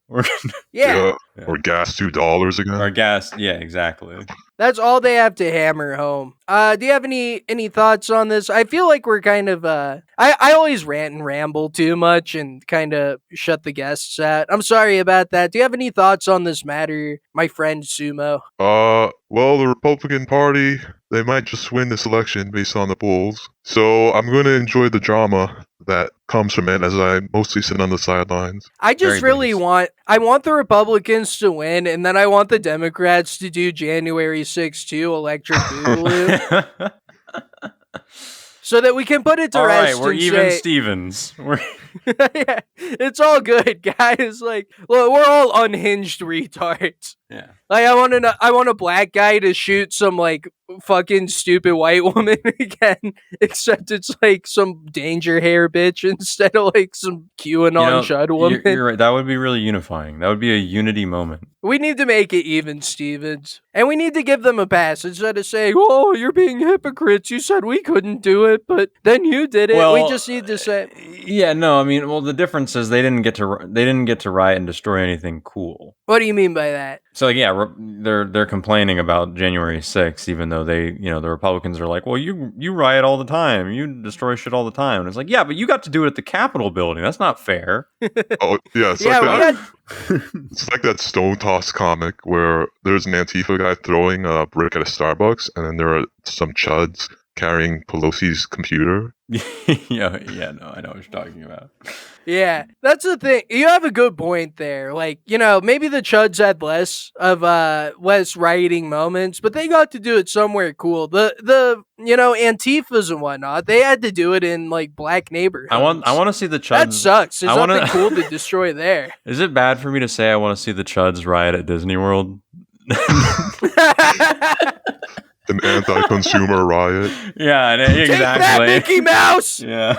Yeah. Or gas $2 again. Or gas, yeah, exactly. That's all they have to hammer home. Do you have any thoughts on this? I feel like we're kind of, I always rant and ramble too much and kind of shut the guests out. I'm sorry about that. Do you have any thoughts on this matter, my friend Sumo? Well, the Republican Party, they might just win this election based on the polls. So I'm going to enjoy the drama that comes from it as I mostly sit on the sidelines. I just I want the Republicans to win, and then I want the Democrats to do January 6th too, Electric Boogaloo. So that we can put it to rest. All right, we're even Stevens. Yeah, it's all good, guys. Like, look, we're all unhinged retards. Yeah. Like, I want a black guy to shoot some, like, fucking stupid white woman again, except it's, like, some danger hair bitch instead of, like, some QAnon chud woman. You're right. That would be really unifying. That would be a unity moment. We need to make it even, Stevens. And we need to give them a pass instead of saying, oh, you're being hypocrites. You said we couldn't do it, but then you did it. Well, we just need to say... Yeah, no, I mean, well, the difference is they didn't get to riot and destroy anything cool. What do you mean by that? So yeah, they're complaining about January 6th, even though the Republicans are like, well, you riot all the time, you destroy shit all the time, and it's like, yeah, but you got to do it at the Capitol building. That's not fair. Oh yeah, it's like that. It's like that Stone Toss comic where there's an Antifa guy throwing a brick at a Starbucks, and then there are some chuds carrying Pelosi's computer. yeah, no, I know what you're talking about. Yeah, that's the thing. You have a good point there. Like, maybe the Chuds had less rioting moments, but they got to do it somewhere cool. The Antifas and whatnot, they had to do it in like black neighborhoods. I want to see the Chuds. That sucks. There's nothing cool to destroy there. Is it bad for me to say I want to see the Chuds riot at Disney World? An anti-consumer riot. Yeah, exactly. Take that, Mickey Mouse! Yeah.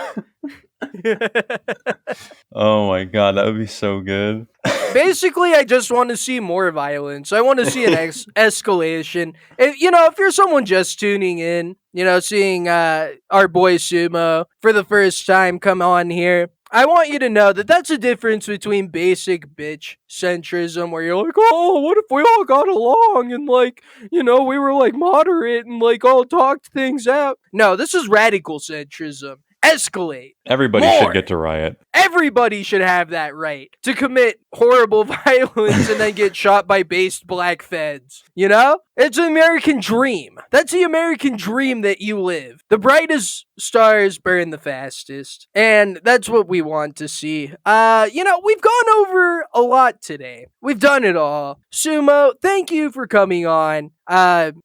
Oh my god, that would be so good. Basically, I just want to see more violence. I want to see an escalation. If you're someone just tuning in, seeing our boy Sumo for the first time come on here, I want you to know that that's a difference between basic bitch centrism, where you're like, oh, what if we all got along and we were like moderate and all talked things out. No, this is radical centrism. Escalate. Everybody should get to riot. Everybody should have that right to commit horrible violence and then get shot by based black feds. It's an American dream. That's the American dream that you live. The brightest stars burn the fastest. And that's what we want to see. We've gone over a lot today. We've done it all. Sumo, thank you for coming on.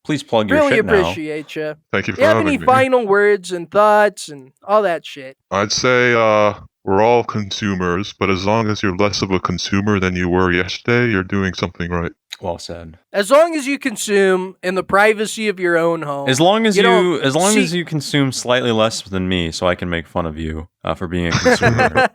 Please plug your really shit now. Really appreciate you. Thank you for having having any me. final words and thoughts and all that shit? I'd say we're all consumers, but as long as you're less of a consumer than you were yesterday, you're doing something right. Well said. As long as you consume in the privacy of your own home. As long as you consume slightly less than me, so I can make fun of you for being a consumer.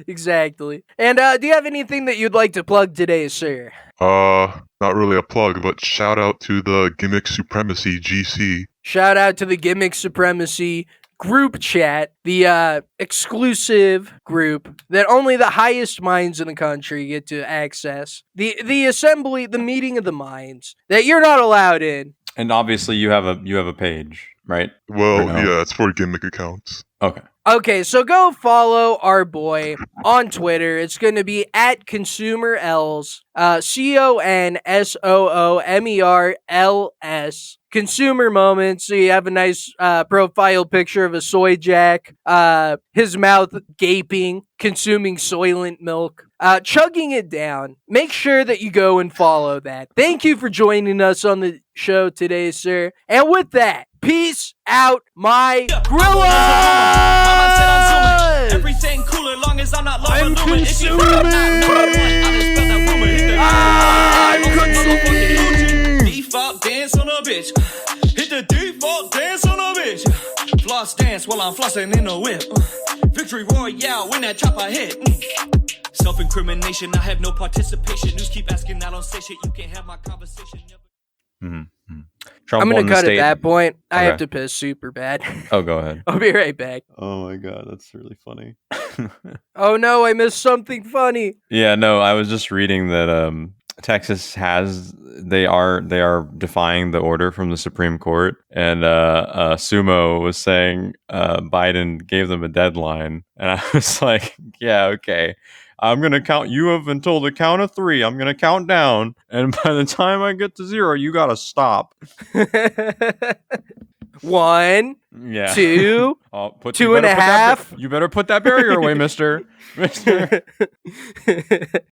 Exactly. And do you have anything that you'd like to plug today, sir? Not really a plug, but shout out to the Gimmick Supremacy GC. Shout out to the Gimmick Supremacy group chat, the exclusive group that only the highest minds in the country get to access. The assembly, the meeting of the minds that you're not allowed in. And obviously you have a page, right? Well, yeah, it's for gimmick accounts. Okay, so go follow our boy on Twitter. It's going to be at ConsoomerLs, ConsoomerLs, Consumer Moments. So you have a nice profile picture of a soy jack, his mouth gaping, consuming Soylent milk, chugging it down. Make sure that you go and follow that. Thank you for joining us on the show today, sir. And with that, peace out, my Grillers! Everything cool as long as I'm not I'm consuming. I'm consuming. Default dance on a bitch. Hit the default dance on a bitch. Floss dance while I'm flossing in a whip. Victory royale when that chopper hit. Self-incrimination, I have no participation. News keep asking, I don't say shit. You can't have my conversation. I'm gonna cut at that point. I have to piss super bad. Oh, go ahead. I'll be right back. Oh my god, that's really funny. Oh no, I missed something funny. Yeah, no, I was just reading that Texas they are defying the order from the Supreme Court, and Sumo was saying Biden gave them a deadline, and I was like, yeah, okay. I'm going to count. You have until the count of 3. I'm going to count down. And by the time I get to 0, you got to stop. 1, yeah. 2, Oh, 2 and a half. You better put that barrier away, mister.